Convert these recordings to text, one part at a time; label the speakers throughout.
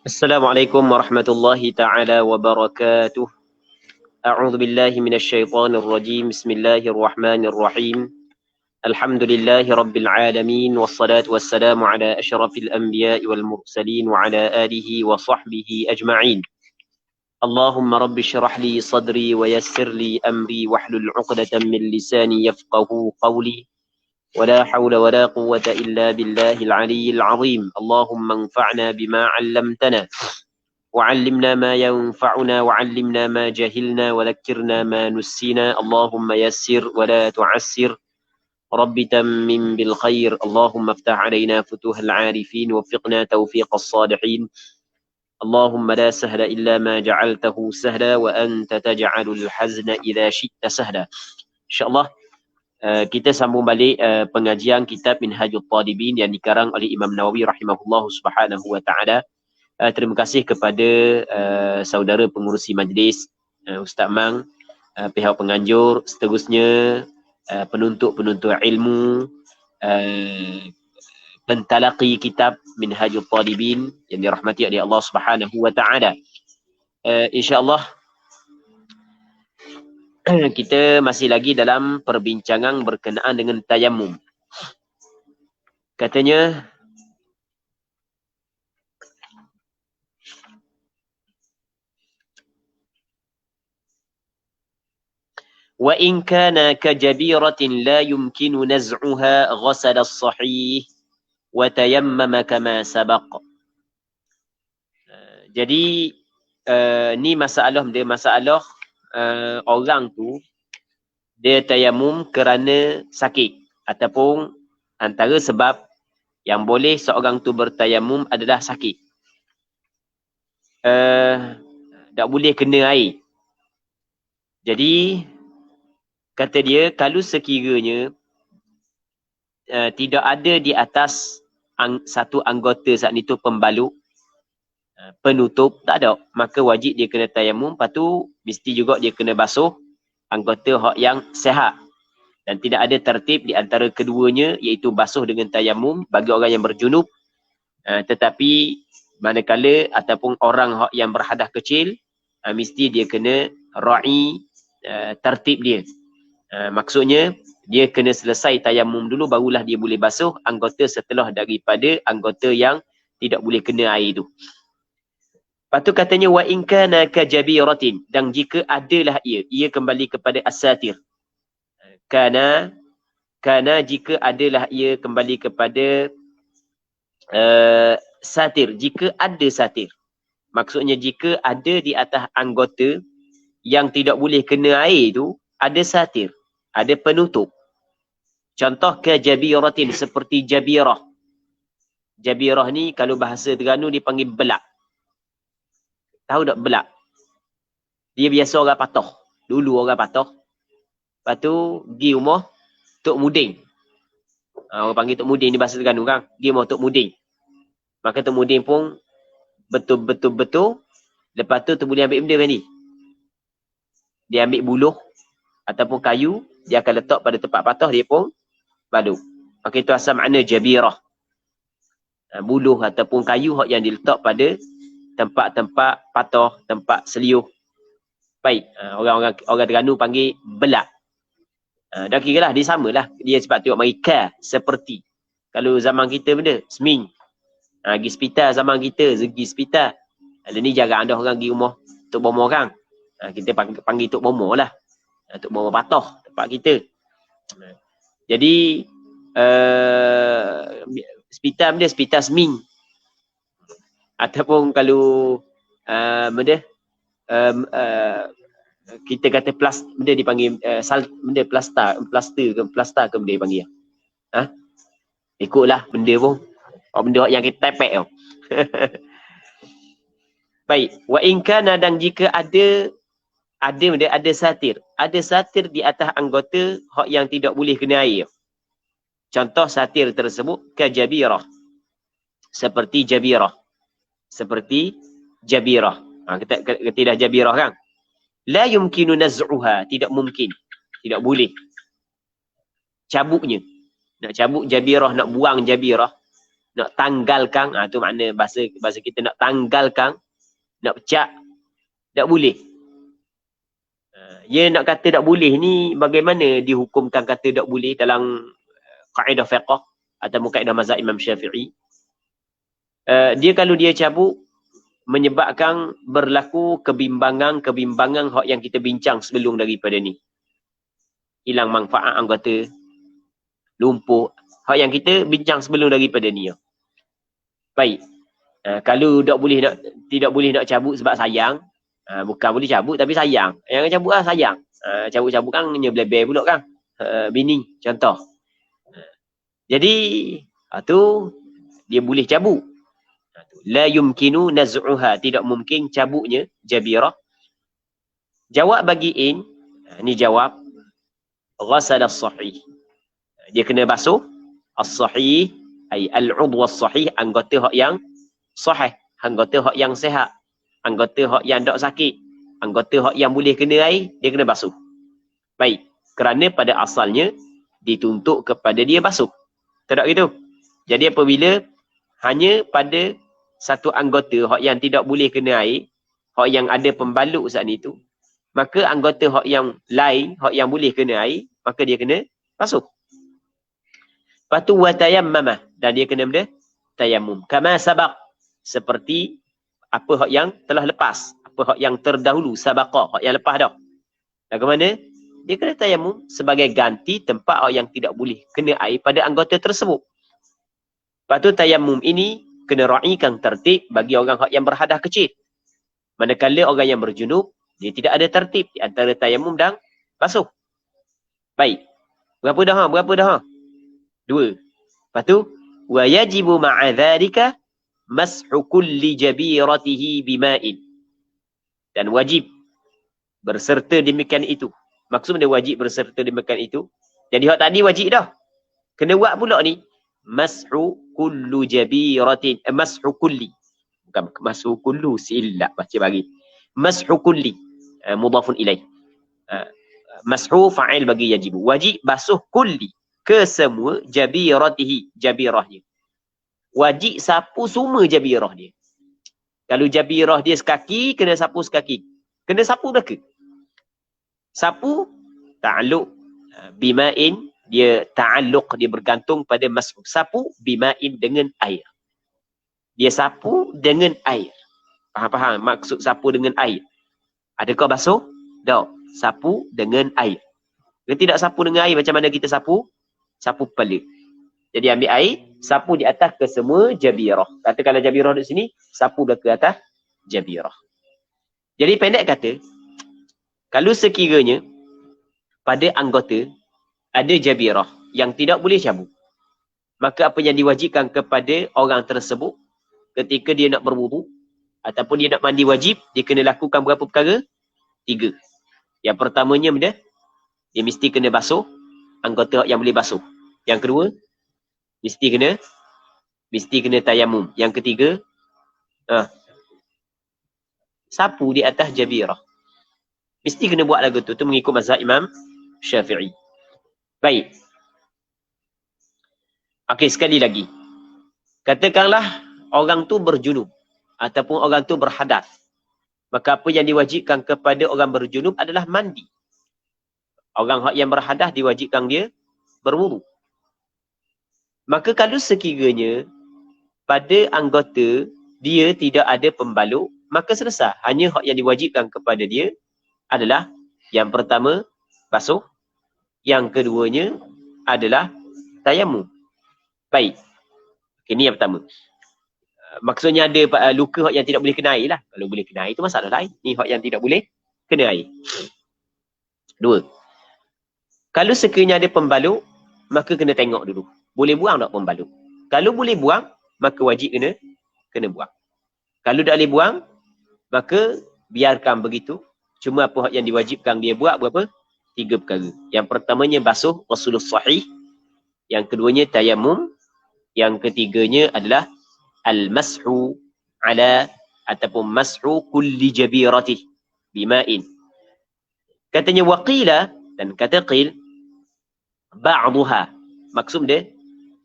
Speaker 1: Assalamualaikum warahmatullahi ta'ala wabarakatuh. A'udzu billahi minasyaitonir rajim. Bismillahirrahmanirrahim. Alhamdulillahi rabbil alamin wassalatu wassalamu ala asyrafil anbiya'i wal mursalin wa ala alihi wa sahbihi ajma'in. Allahumma rabbi shrah li sadri wa yassir li amri wahlul 'uqdatam min lisani yafqahu qawli. ولا حول ولا قوة إلا بالله العلي العظيم. اللهم انفعنا بما علمتنا وعلمنا ما ينفعنا وعلمنا ما جهلنا وذكرنا ما نسينا. اللهم يسر ولا تعسر. رب تمم بالخير. اللهم افتح علينا فتوح العارفين وفقنا توفيق الصالحين. اللهم لا سهل إلا ما جعلته سهلا وأنت تجعل الحزن إذا شئت سهلا. إن شاء الله kita sambung balik pengajian kitab Minhajul Talibin yang dikarang oleh Imam Nawawi rahimahullah subhanahu wa ta'ala. Terima kasih kepada saudara pengurusi majlis, Ustaz Mang, pihak penganjur, seterusnya penuntut-penuntut ilmu, pentalaqi kitab Minhajul Talibin yang dirahmati oleh Allah subhanahu wa ta'ala. InsyaAllah kita masih lagi dalam perbincangan berkenaan dengan tayamum. Katanya, wa in kana ka jabiratin la yumkinu naz'uha ghasala as-sahih wa tayammama kama sabaq. Jadi ni masalah orang tu dia tayamum kerana sakit, ataupun antara sebab yang boleh seorang tu bertayamum adalah sakit. Tak boleh kena air. Jadi kata dia, kalau sekiranya tidak ada di atas satu anggota saat itu pembalut, penutup, tak ada, maka wajib dia kena tayamum. Lepas tu mesti juga dia kena basuh anggota hak yang sihat, dan tidak ada tertib di antara keduanya, iaitu basuh dengan tayamum bagi orang yang berjunub. Tetapi manakala ataupun orang hak yang berhadas kecil, mesti dia kena ra'i tertib dia. Maksudnya dia kena selesai tayamum dulu, barulah dia boleh basuh anggota setelah daripada anggota yang tidak boleh kena air tu. Lepas tu katanya, wa in kana ka jabiratin, dan jika adalah ia kembali kepada as-satir. Kana jika adalah ia kembali kepada satir, jika ada satir. Maksudnya jika ada di atas anggota yang tidak boleh kena air tu ada satir, ada penutup. Contoh ke jabiratin, seperti jabirah. Jabirah ni kalau bahasa Terengganu dipanggil belak. Tahu tak belak? Dia biasa orang patoh. Dulu orang patoh. Lepas tu pergi rumah Tok Muding. Orang panggil Tok Muding di bahasa Terengganu kan. Pergi rumah Tok Muding. Maka Tok Muding pun betul. Lepas tu boleh ambil benda kan ni. Dia ambil buluh ataupun kayu, dia akan letak pada tempat patoh, dia pun balut. Maka itu asal makna jabirah. Buluh ataupun kayu yang diletak pada tempat-tempat patoh, tempat seliuh. Baik, orang Terengganu panggil belak. Dah kira lah, dia samalah. Dia sebab tengok mari ka, seperti. Kalau zaman kita benda, seming. Pergi hospital zaman kita, pergi hospital. Ada ni jarang ada orang pergi rumah Tok Bomo kan. Kita panggil Tok Bomo lah. Tok Bomo patoh, tempat kita. Jadi, hospital benda, hospital seming. Ataupun kalau kita kata benda dipanggil benda plaster ke benda dipanggil. Ikutlah benda pun. Benda yang kita tepek tau. Baik, wa in kana, dan jika ada satir. Ada satir di atas anggota hak yang tidak boleh kena air. Contoh satir tersebut ke jabirah. Seperti jabirah. Kita dah jabirah kan. La yumkinu naz'uha, tidak mungkin, tidak boleh cabuknya. Nak cabuk jabirah, nak buang jabirah, nak tanggalkan, tu makna bahasa kita nak tanggalkan, nak pecah, tak boleh. Dia nak kata tak boleh ni, bagaimana dihukumkan kata tak boleh dalam kaedah fiqh atau kaedah mazhab Imam Syafi'i? Dia kalau dia cabut, menyebabkan berlaku kebimbangan hak yang kita bincang sebelum daripada ni. Hilang manfaat anggota, lumpuh, hak yang kita bincang sebelum daripada ni. Baik. Kalau tidak boleh nak cabut sebab sayang, bukan boleh cabut tapi sayang. Yang cabut lah sayang. Cabut-cabut kan nyeblebel pula kan. Bini contoh. Jadi tu dia boleh cabut. La yumkinu naz'uha, tidak mungkin cabutnya jabirah. Jawab bagi in, ni jawab ghasal as-sahih. Dia kena basuh as-sahih, ay al-udwa as-sahih, anggota hak yang sahih, anggota hak yang sihat, anggota hak yang tak sakit, anggota hak yang boleh kena air, dia kena basuh. Baik, kerana pada asalnya dituntut kepada dia basuh. Tak gitu. Jadi apabila hanya pada satu anggota hak yang tidak boleh kena air, hak yang ada pembalut saat itu, maka anggota hak yang lain, hak yang boleh kena air, maka dia kena basuh. Lepas tu wa tayammama, dan dia kena benda tayammum. Kama sabaq, seperti apa hak yang telah lepas, apa hak yang terdahulu, sabaqa, hak yang lepas dah. Bagaimana? Dia kena tayammum sebagai ganti tempat hak yang tidak boleh kena air pada anggota tersebut. Lepas tu tayammum ini kena raikan tertib bagi orang hak yang berhadas kecil. Manakala orang yang berjunub, dia tidak ada tertib di antara tayammum dan basuh. Baik. Berapa dah? 2. Lepas tu, wa yajibu ma'a dhalika mashu kulli jabiratihi bima'in. Dan wajib berserta demikian itu. Maksud dia wajib berserta demikian itu. Jadi hak tadi wajib dah. Kena buat pula ni. Mashu kullu jabiratin. Mashu kulli. Bukan mashu kullu. Silap baca bagi. Mashu kulli. Mudhafun ilaih. Mashu fa'il bagi yajibu. Wajib basuh kulli. Ke semua jabiratihi. Jabirahnya. Wajib sapu semua jabirah dia. Kalau jabirah dia sekaki, kena sapu sekaki. Kena sapu belaka. Sapu ta'alluq bima'in, dia ta'alluq, dia bergantung pada mas'u. Sapu bima'in, dengan air. Dia sapu dengan air. Faham maksud sapu dengan air? Adakah basuh? Tak. Sapu dengan air. Dia tidak sapu dengan air macam mana kita sapu? Sapu kepala. Jadi ambil air, sapu di atas ke semua jabirah. Katakanlah jabirah di sini, sapu dah ke atas jabirah. Jadi pendek kata, kalau sekiranya pada anggota ada jabirah yang tidak boleh cabut, maka apa yang diwajibkan kepada orang tersebut ketika dia nak berwudu ataupun dia nak mandi wajib, dia kena lakukan berapa perkara? 3. Yang pertamanya benda, dia mesti kena basuh anggota yang boleh basuh. Yang kedua, mesti kena tayammum. Yang ketiga, sapu di atas jabirah. Mesti kena buat lagu tu mengikut mazhab Imam Syafi'i. Baik. Okey, sekali lagi. Katakanlah orang tu berjunub ataupun orang tu berhadas. Maka apa yang diwajibkan kepada orang berjunub adalah mandi. Orang yang berhadas diwajibkan dia berwudu. Maka kalau sekiranya pada anggota dia tidak ada pembalut, maka selesai. Hanya hak yang diwajibkan kepada dia adalah yang pertama basuh, yang keduanya adalah tayammum. Baik. Ini yang pertama. Maksudnya ada luka hak yang tidak boleh kena air lah. Kalau boleh kena air itu masalah lain. Ni hak yang tidak boleh kena air. 2. Kalau sekiranya ada pembalut, maka kena tengok dulu. Boleh buang tak pembalut? Kalau boleh buang, maka wajib kena buang. Kalau tak boleh buang, maka biarkan begitu. Cuma apa yang diwajibkan dia buat berapa? 3 perkara. Yang pertamanya basuh wasulus sahih. Yang keduanya tayammum. Yang ketiganya adalah al-mashu ala ataupun mashu kulli jabiratih bima'in. Katanya waqila, dan kata qil, ba'duha. Maksud dia,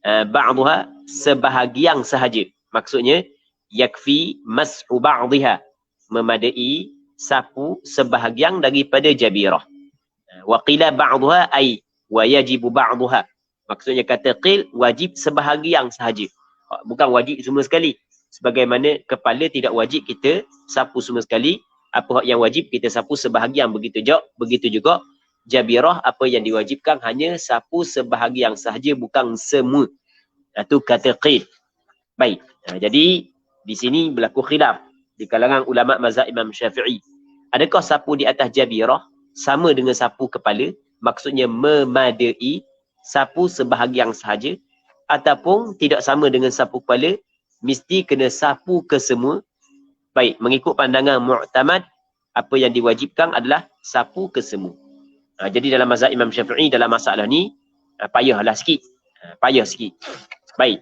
Speaker 1: ba'duha sebahagian sahaja. Maksudnya yakfi mas'u ba'dihha, memadai sapu sebahagian daripada jabirah. Wa qila ba'dha ay wa yajibu ba'dha. Maksudnya kata qil wajib sebahagian sahaja. Bukan wajib semua sekali. Sebagaimana kepala tidak wajib kita sapu semua sekali, apa yang wajib kita sapu sebahagian. Begitu juga jabirah, apa yang diwajibkan hanya sapu sebahagian sahaja, bukan semua. Itu kata qil. Baik. Jadi di sini berlaku khilaf di kalangan ulama mazhab Imam Syafi'i. Adakah sapu di atas jabirah sama dengan sapu kepala? Maksudnya memadai sapu sebahagian sahaja, ataupun tidak sama dengan sapu kepala, mesti kena sapu ke semua. Baik, mengikut pandangan mu'tamad, apa yang diwajibkan adalah sapu ke semua. Jadi dalam mazhab Imam Syafi'i dalam masalah ni payahlah sikit. Payah sikit. Baik.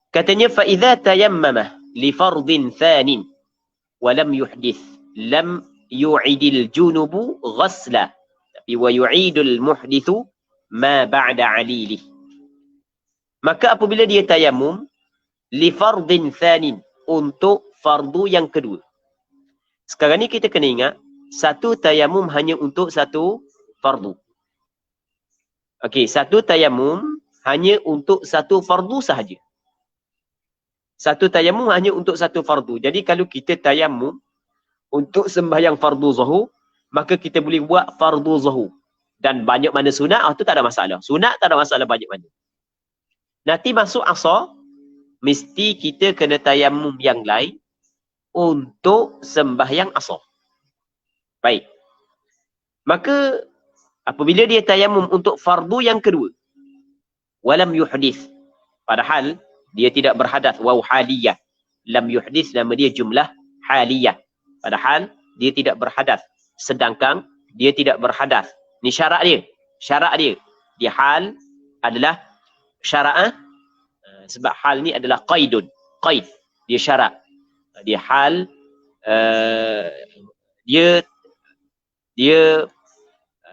Speaker 1: Katanya fa idza tayammama li fardhin thanin wa lam yuhdith lam yu'idil junubu ghasla, tapi wa yu'idul muhdithu ma ba'da alilih. Maka apabila dia tayamum li fardhin thanin, untuk fardu yang kedua. Sekarang ni kita kena ingat, satu tayamum hanya untuk satu fardu. Okey, satu tayamum hanya untuk satu fardu sahaja. Satu tayamum hanya untuk satu fardu. Jadi kalau kita tayamum untuk sembahyang fardu zuhur, maka kita boleh buat fardu zuhur. Dan banyak mana sunat, itu tak ada masalah. Sunat tak ada masalah banyak mana. Nanti masuk asar, mesti kita kena tayamum yang lain untuk sembahyang asar. Baik. Maka apabila dia tayamum untuk fardu yang kedua, walam yuhdith, padahal dia tidak berhadas, waw haliyah. Lam yuhdith nama dia jumlah haliyah. Padahal dia tidak berhadas. Sedangkan dia tidak berhadas. Ni syarat dia. Syarat dia. Di hal adalah syarat. Sebab hal ni adalah qaidun. Qaid. Dia syarat. Dia hal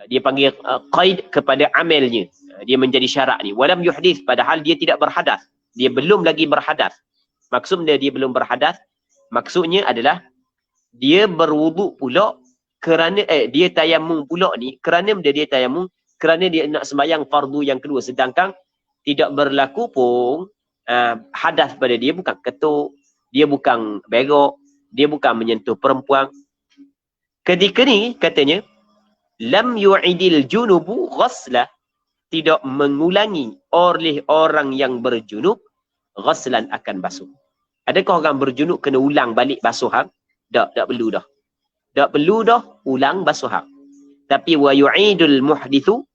Speaker 1: dia panggil qaid kepada amalnya. Dia menjadi syarat ni. Walam yuhdith, padahal dia tidak berhadas. Dia belum lagi berhadas. Maksudnya dia belum berhadas, maksudnya adalah dia berwuduk pula kerana dia tayamum pula ni kerana dia tayamum kerana dia nak sembahyang fardu yang kedua, sedangkan tidak berlaku pun hadas pada dia, bukan ketuk, dia bukan berok, dia bukan menyentuh perempuan. Ketika ni katanya lam yu'idil junubu ghasla, tidak mengulangi oleh orang yang berjunub ghaslan, akan basuh. Adakah orang berjunub kena ulang balik basuhan? Tak perlu dah. Tak perlu dah ulang basuhan. Tapi wa yu'idul muhdithu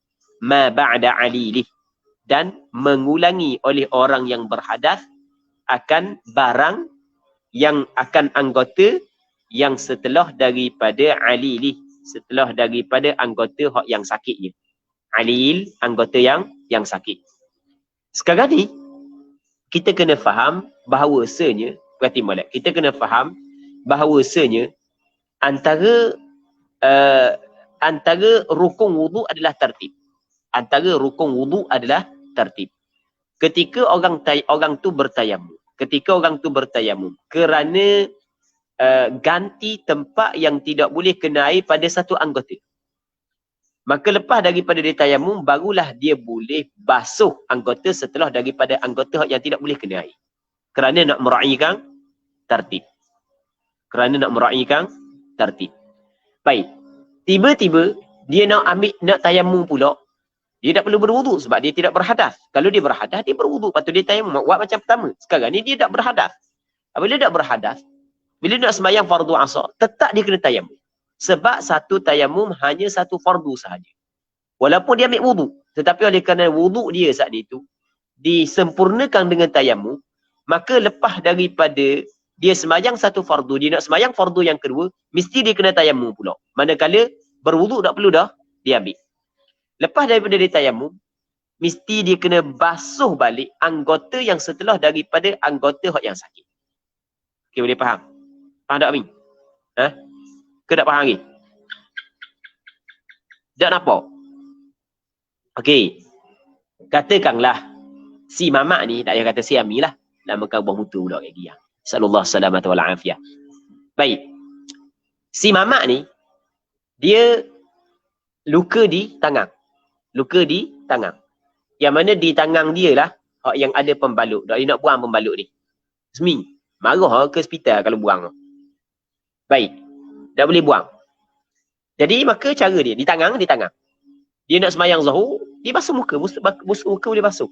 Speaker 1: ma ba'da alilih, dan mengulangi oleh orang yang berhadas akan barang yang akan anggota yang setelah daripada alilih, setelah daripada anggota hak yang sakitnya. Alil, anggota yang sakit. Sekarang ni kita kena faham bahawasanya, berarti molek, kita kena faham bahawasanya antara rukun wudu adalah tertib. Antara rukun wudu adalah tertib. Ketika orang tu bertayamum, kerana ganti tempat yang tidak boleh kena air pada satu anggota, maka lepas daripada dia tayamum, barulah dia boleh basuh anggota setelah daripada anggota yang tidak boleh kena air. Kerana nak meraihkan tertib. Baik. Tiba-tiba dia nak tayamum pula. Dia tak perlu berwuduk sebab dia tidak berhadas. Kalau dia berhadas, dia berwuduk. Lepas tu dia tayamum. Buat macam pertama. Sekarang ni dia tak berhadas. Apabila dia tak berhadas, bila nak sembahyang fardu asar, tetap dia kena tayamum. Sebab satu tayamum hanya satu fardu sahaja. Walaupun dia ambil wuduk, tetapi oleh kerana wuduk dia saat itu disempurnakan dengan tayamum, maka lepas daripada dia sembahyang satu fardu, dia nak sembahyang fardu yang kedua, mesti dia kena tayamum pula. Manakala berwuduk tak perlu dah, dia ambil. Lepas daripada dia tayamum, mesti dia kena basuh balik anggota yang setelah daripada anggota yang sakit. Okey, boleh faham? Faham tak, Amin? Ke tak faham lagi? Tak nampak? Okey. Katakanlah Si mamak ni, tak payah kata si ami lah. Nama kau buah mutu pula kayak gini. Sallallahu salamat wal afiyah. Baik. Si mamak ni, dia luka di tangan. Luka di tangan. Yang mana di tangan dia lah, yang ada pembalut. Dia nak buang pembalut ni. Semi. Marah ke hospital kalau buang. Baik. Dah boleh buang. Jadi maka cara dia, di tangan. Dia nak semayang zuhur, dia basuh muka. Basuh muka boleh basuh.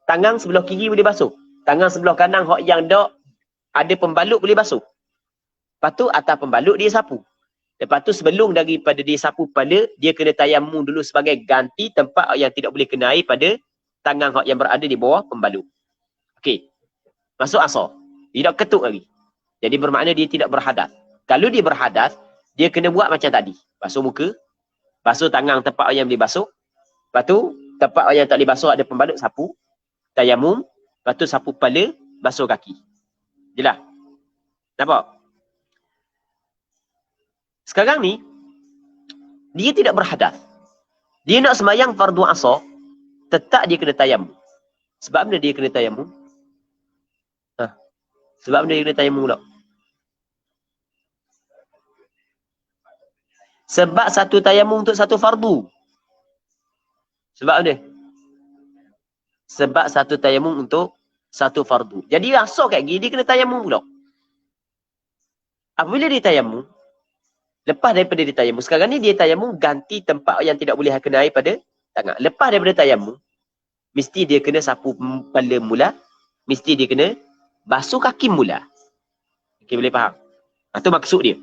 Speaker 1: Tangan sebelah kiri boleh basuh. Tangan sebelah kanan yang ada pembalut boleh basuh. Lepas tu atas pembalut dia sapu. Lepas tu sebelum daripada dia sapu kepala, dia kena tayamum dulu sebagai ganti tempat yang tidak boleh kena air pada tangan yang berada di bawah pembalut. Okey. Masuk asar. Dia tak ketuk lagi. Jadi bermakna dia tidak berhadas. Kalau dia berhadas, dia kena buat macam tadi. Basuh muka, basuh tangan tempat yang boleh basuh. Lepas tu, tempat yang tak boleh basuh ada pembalut, sapu. Tayamum. Lepas tu sapu kepala, basuh kaki. Jelas? Nampak? Sekarang ni, dia tidak berhadas. Dia nak semayang fardu asar, tetap dia kena tayamum. Sebab mana dia kena tayamum? Sebab mana dia kena tayamum pula? Sebab satu tayamum untuk satu fardu. Sebab mana? Sebab satu tayamum untuk satu fardu. Jadi asal kat gini, dia kena tayamum pula. Apabila dia tayamum, lepas daripada dia tayamum, sekarang ni dia tayamum ganti tempat yang tidak boleh kena air pada tangan. Lepas daripada tayamum, mesti dia kena sapu kepala mula, mesti dia kena basuh kaki mula. Okey, boleh faham? Itu maksud dia.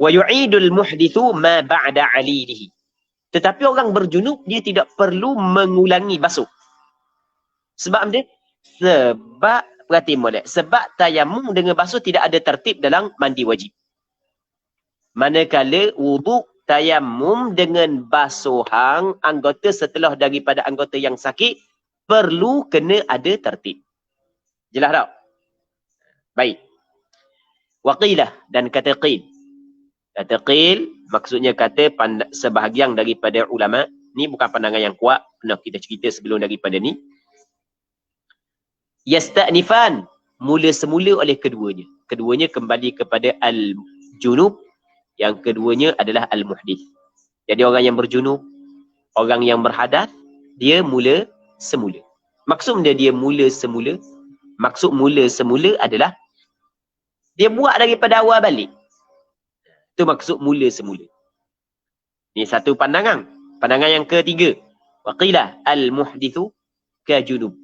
Speaker 1: Wa yu'idul muhdithu ma ba'da 'alilihi. Tetapi orang berjunub dia tidak perlu mengulangi basuh. Sebab dia sebab perhati molek, sebab tayamum dengan basuh tidak ada tertib dalam mandi wajib. Manakala wuduk tayamum dengan basuhan anggota setelah daripada anggota yang sakit perlu kena ada tertib. Jelas tak? Baik. Waqilah dan kata qil. Kata qil maksudnya kata sebahagian daripada ulama, ni bukan pandangan yang kuat, pernah kita cerita sebelum daripada ni. Yasta'nifan, mula semula oleh keduanya. Keduanya kembali kepada al-junub, yang keduanya adalah al-muhdith. Jadi orang yang berjunub, orang yang berhadas, dia mula semula. Maksud dia mula semula, maksud mula semula adalah dia buat daripada awal balik. Itu maksud mula semula. Ini satu pandangan. Pandangan yang ketiga. Waqilah al-muhdithu ka junub.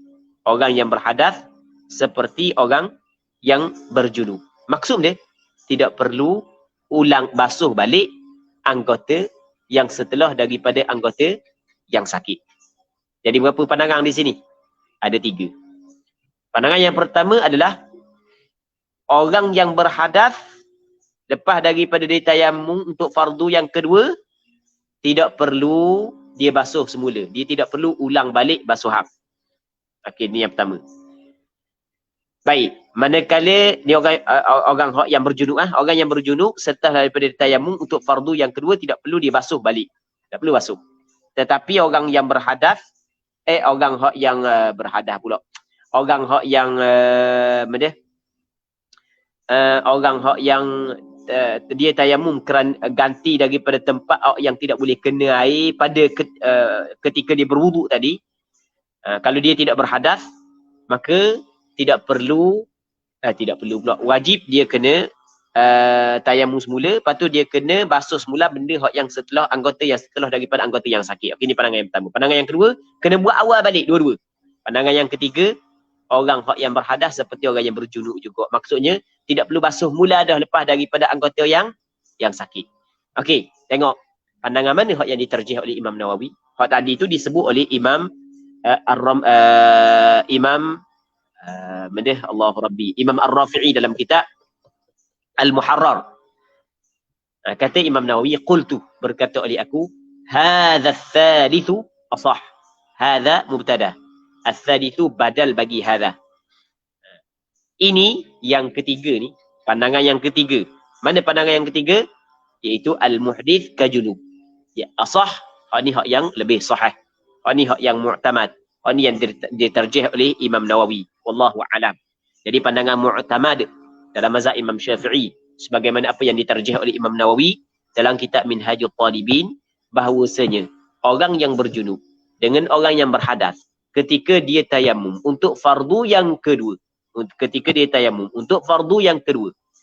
Speaker 1: Orang yang berhadas seperti orang yang berjunub. Maksud dia, tidak perlu ulang basuh balik anggota yang setelah daripada anggota yang sakit. Jadi berapa pandangan di sini? Ada 3. Pandangan yang pertama adalah orang yang berhadas lepas daripada dia tayamum untuk fardu yang kedua, tidak perlu dia basuh semula. Dia tidak perlu ulang balik basuhan. Okey, ni yang pertama. Baik, manakala ni orang yang berjunub, orang yang berjunub setelah daripada tayamum untuk fardu yang kedua tidak perlu dia basuh balik. Tak perlu basuh. Tetapi orang yang berhadas, orang yang berhadas pula. Orang yang orang yang dia tayamum kerana ganti daripada tempat yang tidak boleh kena air pada ketika dia berwuduk tadi. Kalau dia tidak berhadas, maka tidak perlu pula, wajib dia kena tayamum semula, lepas tu dia kena basuh semula benda yang setelah anggota yang setelah daripada anggota yang sakit. Okey, ni pandangan yang pertama. Pandangan yang kedua, kena buat awal balik dua-dua. Pandangan yang ketiga, orang yang berhadas seperti orang yang berjunub juga. Maksudnya tidak perlu basuh mula dah lepas daripada anggota yang sakit. Okey, tengok pandangan mana yang diterjih oleh Imam Nawawi. Hak tadi tu disebut oleh Imam Imam Ar-Rafi'i dalam kitab Al-Muharrar. Kata Imam Nawawi, qultu, berkata oleh aku, hadha ats-tsalitsu asah. Hadha mubtada. Ats-tsalitsu badal bagi hadha. Ini yang ketiga ni, pandangan yang ketiga. Mana pandangan yang ketiga? Iaitu al-muhdits ka junub. Ya, asah, ini hak yang lebih sahih. Ini hak yang mu'tamad. Hak ni yang diterjih oleh Imam Nawawi. Wallahu a'lam. Jadi pandangan mu'tamad dalam mazhab Imam Syafi'i sebagaimana apa yang diterjih oleh Imam Nawawi dalam kitab Minhajul Talibin, bahawasanya orang yang berjunub dengan orang yang berhadas ketika dia tayamum untuk fardu yang kedua,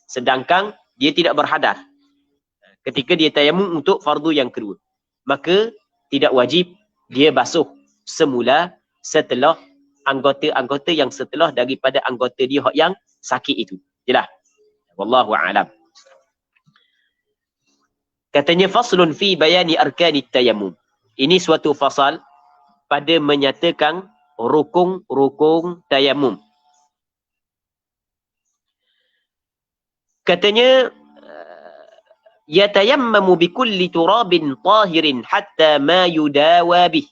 Speaker 1: sedangkan dia tidak berhadas ketika dia tayamum untuk fardu yang kedua, maka tidak wajib dia basuh semula setelah anggota-anggota yang setelah daripada anggota dia yang sakit itu. Jelas? Wallahu a'lam. Katanya faslun fi bayani arkanit tayammum. Ini suatu fasal pada menyatakan rukun-rukun tayammum. Katanya yatayammamu bikulli turabin tahirin hatta ma yudawa bih.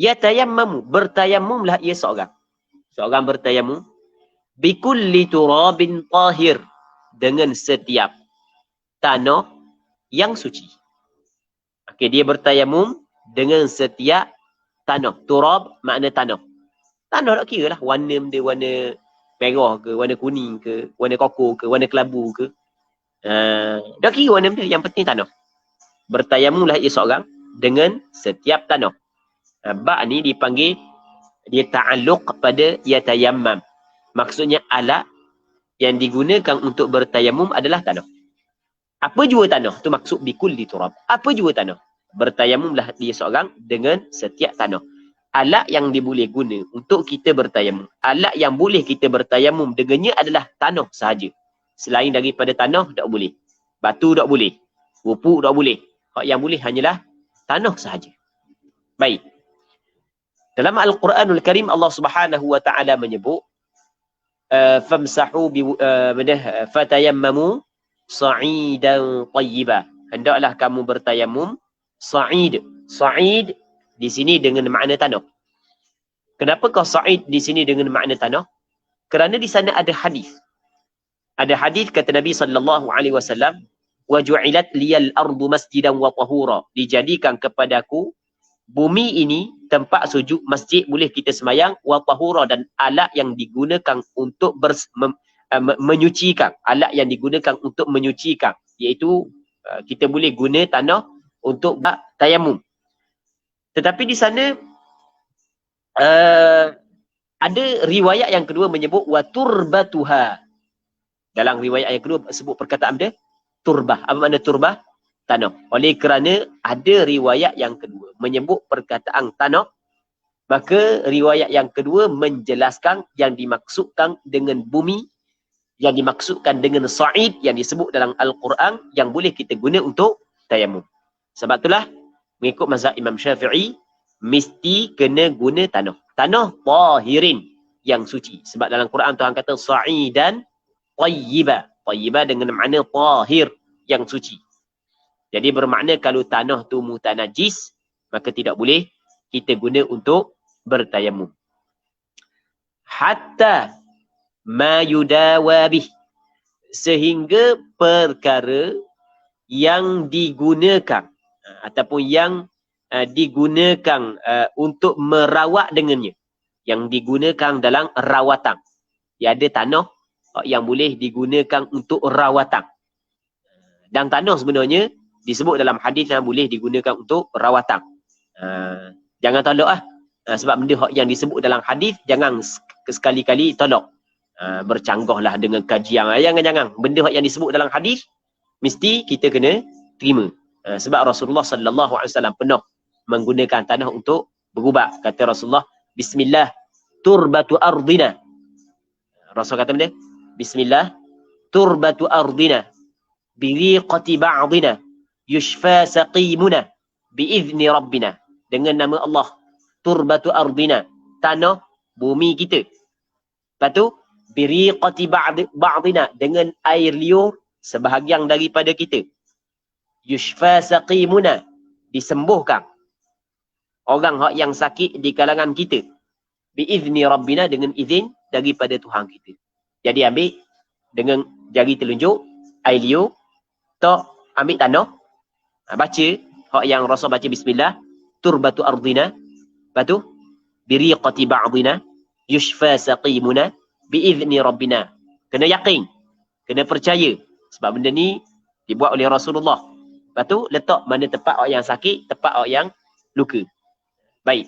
Speaker 1: Yatayammamu, bertayamumlah ia seorang. Seorang bertayamum bikulli turabin tahir, dengan setiap tanah yang suci. Okey, dia bertayamum dengan setiap tanah. Turab makna tanah. Tanah tak kira lah warna dia, warna merah ke, warna kuning ke, warna koko ke, warna kelabu ke. Tak kira warna dia, yang penting tanah. Bertayamumlah ia seorang dengan setiap tanah. Ba' ni dipanggil, dia ta'alluq pada yatayammam. Maksudnya alat yang digunakan untuk bertayamum adalah tanah. Apa jua tanah? Tu maksud bikulli turab. Apa jua tanah? Bertayamumlah dia seorang dengan setiap tanah. Alat yang diboleh guna untuk kita bertayamum, alat yang boleh kita bertayamum dengannya adalah tanah sahaja. Selain daripada tanah tak boleh. Batu tak boleh. Rupuk tak boleh. Hak yang boleh hanyalah tanah sahaja. Baik. Dalam Al-Quranul Karim Allah Subhanahu wa taala menyebut famsahu bi fatayammamu sa'idan tayyiba. Hendaklah kamu bertayamum sa'id. Sa'id di sini dengan makna tanah. Kenapa kau sa'id di sini dengan makna tanah? Kerana di sana ada hadis. Ada hadis kata Nabi sallallahu alaihi wasallam, wa ju'ilat liyal ardu masjidan wa tahura. Dijadikan kepadaku bumi ini tempat sujud, masjid boleh kita semayang, wa tahura, dan alat yang digunakan untuk menyucikan, alat yang digunakan untuk menyucikan, iaitu kita boleh guna tanah untuk tayamum. Tetapi di sana ada riwayat yang kedua menyebut wa turbatuha. Dalam riwayat yang kedua sebut perkataan dia turbah. Apa makna turbah? Tanah. Oleh kerana ada riwayat yang kedua menyebut perkataan tanah, maka riwayat yang kedua menjelaskan yang dimaksudkan dengan bumi, yang dimaksudkan dengan sa'id yang disebut dalam Al-Quran yang boleh kita guna untuk tayamum. Sebab itulah mengikut mazhab Imam Syafi'i mesti kena guna tanah. Tanah tahirin, yang suci. Sebab dalam Quran Tuhan kata sa'idan tayyiba. Tayyiba dengan makna tahir, yang suci. Jadi bermakna kalau tanah tu mutanajis, maka tidak boleh kita guna untuk bertayamum. Hatta ma yudawa bih, sehingga perkara yang digunakan ataupun yang digunakan untuk merawat dengannya, yang digunakan dalam rawatan. Dia ada tanah yang boleh digunakan untuk rawatan. Dan tanah sebenarnya disebut dalam hadis yang boleh digunakan untuk rawatan. Jangan tolak lah. Sebab benda yang disebut dalam hadis jangan sekali-kali tolak. Bercanggahlah dengan kajian. Jangan. Benda yang disebut dalam hadis mesti kita kena terima. Sebab Rasulullah sallallahu alaihi wasallam pernah menggunakan tanah untuk berubat. Kata Rasulullah, bismillah turbatu ardina. Rasul kata benda, bismillah turbatu ardina biriqati ba'dina yushfa saqimuna biizni rabbina. Dengan nama Allah, turbatu ardina, tanah bumi kita. Lepas tu biriqati ba'dina, dengan air liur sebahagian daripada kita. Yushfa saqimuna, disembuhkan orang yang sakit di kalangan kita. Biizni rabbina, dengan izin daripada Tuhan kita. Jadi ambil dengan jari telunjuk air liur, tak ambil tanah, baca hak yang Rasul baca bismillah, turbatu ardina, lepas tu biriqati ba'dina yushfa saqimuna biizni rabbina. Kena yakin, kena percaya sebab benda ni dibuat oleh Rasulullah. Lepas tu letak mana tempat orang yang sakit, tempat orang yang luka. Baik.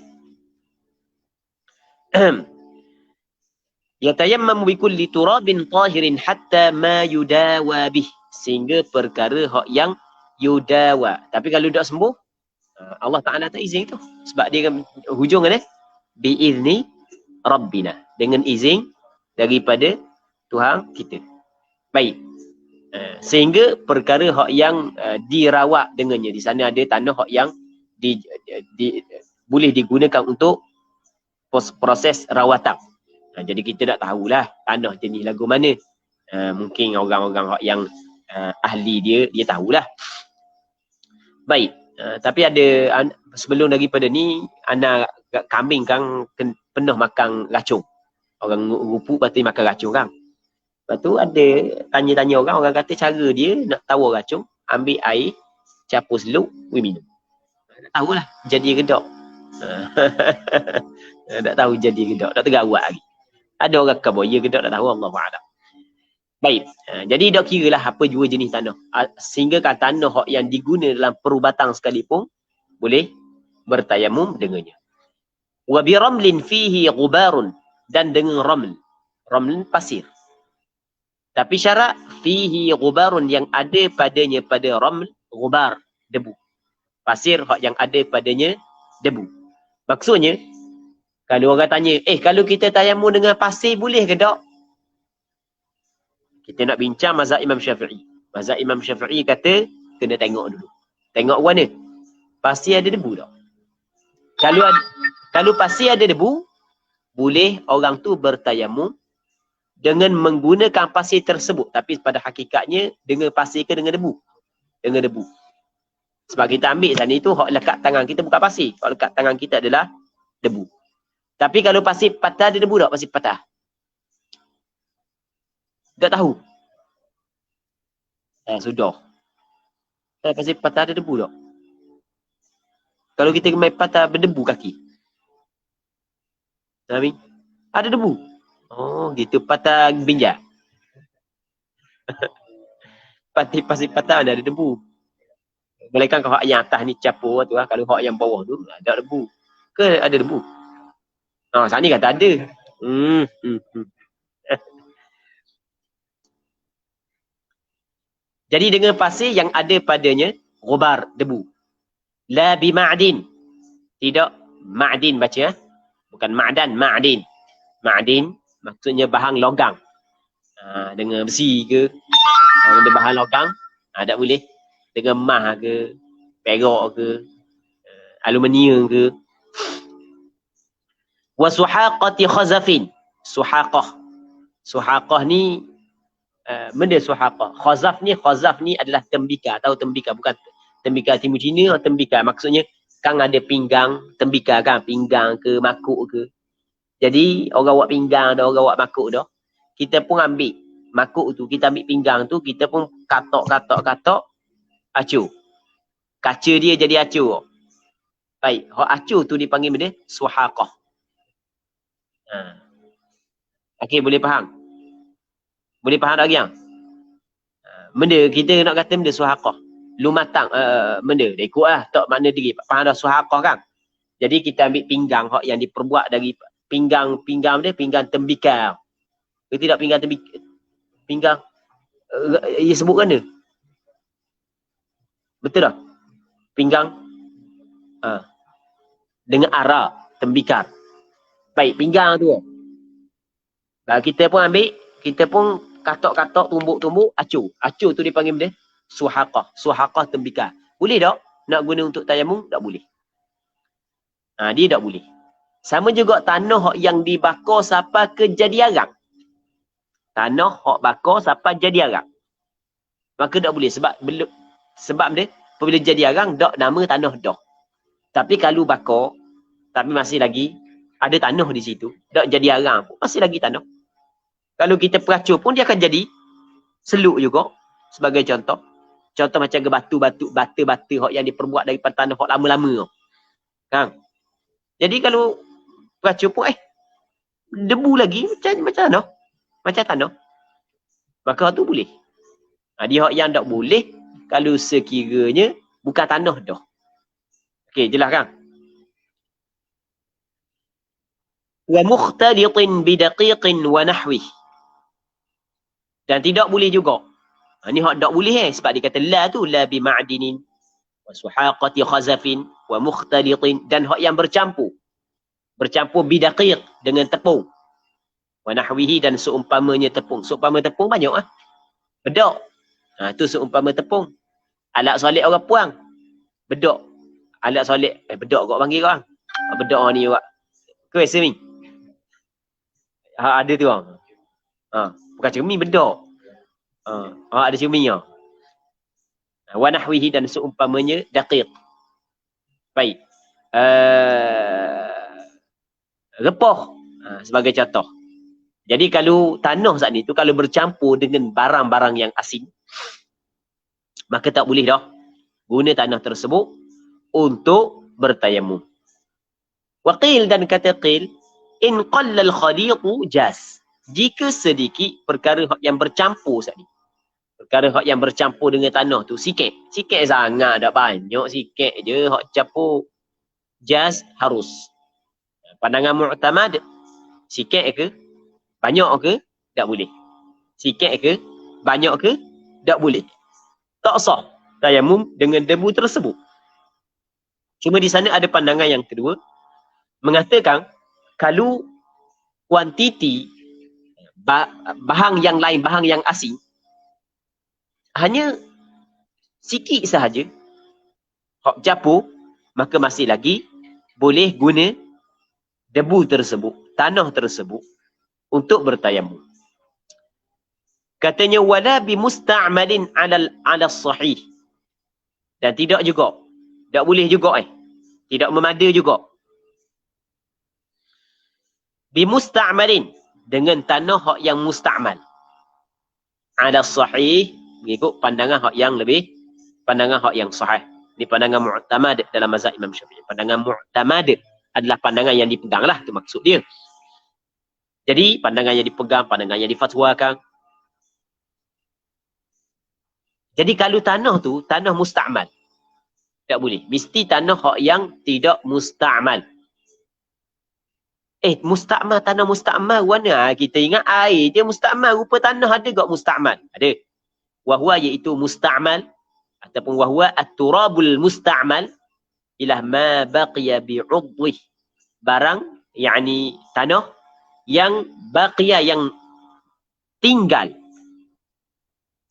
Speaker 1: Yatayammam bi kulli turabin tahirin hatta ma yudawa bih, sehingga perkara hak yang yudawa. Tapi kalau dak sembuh, Allah Taala tak izin tu sebab dia hujung kan biizni rabbina, dengan izin daripada Tuhan kita. Baik. Sehingga perkara hak yang dirawat dengannya, di sana ada tanah hak yang boleh digunakan untuk proses rawatan. Jadi kita tak tahulah tanah jenis lagu mana. Mungkin orang-orang yang ahli dia tahulah. Baik. Tapi ada sebelum daripada ni, anak kambing kan penuh makan racun. Orang rupu pasti makan racun kan. Lepas tu ada tanya-tanya orang kata cara dia nak tahu racun, ambil air, capur seluk, minum. Tak tahulah jadi ke tak. Tak tahu jadi ke tak, tak terawat lagi. Ada orang kata ya ke tak tahu, Allahu a'lam. Baik. Jadi dak kiralah apa jua jenis tanah. Sehingga kan tanah hak yang diguna dalam perubatan sekalipun boleh bertayamum dengannya. Wa bi ramlin fihi ghubarun, dan dengan raml. Raml pasir. Tapi syarat fihi ghubarun, yang ada padanya pada raml ghubar, debu. Pasir hak yang ada padanya debu. Maksudnya kalau orang tanya, kalau kita tayamum dengan pasir boleh ke tak? Kita nak bincang mazhab Imam Syafi'i. Mazhab Imam Syafi'i kata kena tengok dulu. Tengok mana? Pasir ada debu tak? Kalau pasir ada debu, boleh orang tu bertayamum dengan menggunakan pasir tersebut. Tapi pada hakikatnya dengan pasir ke dengan debu? Dengan debu. Sebab kita ambil sana itu hak lekat tangan kita bukan pasir. Hak lekat tangan kita adalah debu. Tapi kalau pasir patah ada debu tak? Pasir patah. Tak tahu. Sudah. Pasir patah ada debu tak? Kalau kita main patah berdebu kaki. Tahu? Ada debu. Oh, gitu. Patah binjak. Pasir patah ada debu. Melainkan kalau hak yang atas ni capur tu lah. Kalau hak yang bawah tu ada debu. Ke ada debu? Sana ni kata ada. Jadi dengan pasir yang ada padanya ghubar, debu. La bi ma'din. Tidak ma'din baca. Bukan ma'dan, ma'din. Ma'din maksudnya bahan logam. Dengan besi ke. Dengan bahan logam. Tak boleh. Dengan emas ke. Perak ke. Aluminium ke. Wa suhaqati khazafin. Suhaqah. Suhaqah ni benda suhaqah. Khazaf ni adalah tembikar. Tahu tembikar? Bukan tembikar Timur Cina atau tembikar. Maksudnya kan ada pinggang tembikar kan. Pinggang ke makuk ke. Jadi orang buat pinggang dah, orang buat makuk dah. Kita pun ambil makuk tu, kita ambil pinggang tu, kita pun katok acur. Kaca dia jadi acur. Baik, hak acur tu dipanggil benda suhaqah. Okey, boleh faham? Boleh faham tak yang? Benda kita nak kata benda suhaqah. Lumatang benda. Dia ikut lah. Tak makna diri. Faham dah suhaqah kan? Jadi kita ambil pinggang hak yang diperbuat dari pinggang dia, pinggang tembikar. Dia tidak pinggang tembikar. Pinggang ia sebut kan dia? Betul tak? Pinggang dengan arah tembikar. Baik, pinggang tu. Kita pun ambil, kita pun katok-katok, tumbuk-tumbuk, acur. Acur tu dipanggil benda suhaqah. Suhaqah tembikar. Boleh tak nak guna untuk tayamum? Tak boleh. Dia tak boleh. Sama juga tanah yang dibakar sampai ke jadi arang. Tanah hak bakar sampai jadi arang. Maka tak boleh sebab belum, sebab dia apabila jadi arang dak nama tanah dah. Tapi kalau bakar tapi masih lagi ada tanah di situ, dak jadi arang pun masih lagi tanah. Kalau kita peracur pun dia akan jadi seluk juga sebagai contoh. Contoh macam ke batu-batu, bata-bata hak yang diperbuat daripada tanah hak lama-lama. Kan? Jadi kalau racun pun debu lagi macam tanah. Macam tanah. Maka tu boleh. Dia yang tak boleh kalau sekiranya bukan tanah dah. Okey, jelas kan? Wa mukhtalitin bidaqiqin wa nahwih. Dan tidak boleh juga. Ni hak tak boleh sebab dia kata la tu la bi ma'dinin wa suhaqati khazafin wa mukhtalitin, dan hak yang bercampur bidaqiq dengan tepung. Wa nahwihi, dan seumpamanya tepung. Seumpama tepung banyak bedak. Tu seumpama tepung. Alat solat orang puang. Bedak. Alat solat bedak kau panggil orang. Bedak ni awak. Kau rasa ni? Ada tu orang. Bukan cermin, bedak. Ada cerminnya. Wa nahwihi, dan seumpamanya daqiq. Baik. Repah sebagai contoh. Jadi kalau tanah saat ni tu kalau bercampur dengan barang-barang yang asing, maka tak boleh dah guna tanah tersebut untuk bertayamum. Waqil, dan kata qil, in qalla al-khaliqu jas. Jika sedikit perkara yang bercampur saat ni. Perkara yang bercampur dengan tanah tu sikit. Sikit sangat, tak banyak, sikit je hak campur. Jas harus. Pandangan mu'tamad, sikit ke? Banyak ke? Tak boleh. Sikit ke? Banyak ke? Tak boleh. Tak sah tayamum dengan debu tersebut. Cuma di sana ada pandangan yang kedua, mengatakan kalau kuantiti bahan yang lain, bahan yang asing, hanya sikit sahaja hak campur, maka masih lagi boleh guna debu tersebut, tanah tersebut untuk bertayamum. Katanya wala bi musta'malin 'ala sahih. Dan tidak juga, tak boleh juga tidak memada juga. Bi musta'malin, dengan tanah hak yang musta'mal. 'Ala sahih, mengikut pandangan hak yang lebih, pandangan hak yang sahih. Ini pandangan mu'tamad dalam mazhab Imam Syafi'i. Pandangan mu'tamad adalah pandangan yang dipegang lah, itu maksud dia. Jadi pandangan yang dipegang, pandangan yang difatwakan. Jadi kalau tanah tu tanah musta'mal, tak boleh. Mesti tanah hak yang tidak musta'mal. Musta'mal, tanah musta'mal mana? Kita ingat air dia musta'mal, rupa tanah ada tak musta'mal? Ada. Wahwa iaitu musta'mal, ataupun wahwa at-turabul musta'mal ilah ma baqiya bi'udwih. Barang, yakni tanah yang baqiya, yang tinggal,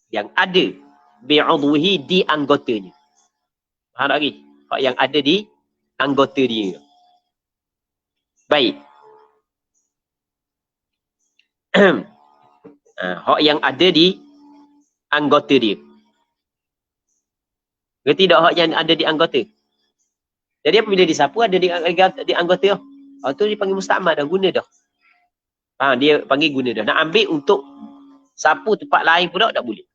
Speaker 1: yang ada bi'udwihi, di anggotanya. Faham tak lagi? Hak yang ada di anggota dia. Baik. Hak yang ada di anggota dia. Berarti tak hak yang ada di anggota. Jadi apabila disapu ada di anggota, tu dipanggil musta'mal dah, guna dah. Dia panggil guna dah. Nak ambil untuk sapu tempat lain pula tak boleh.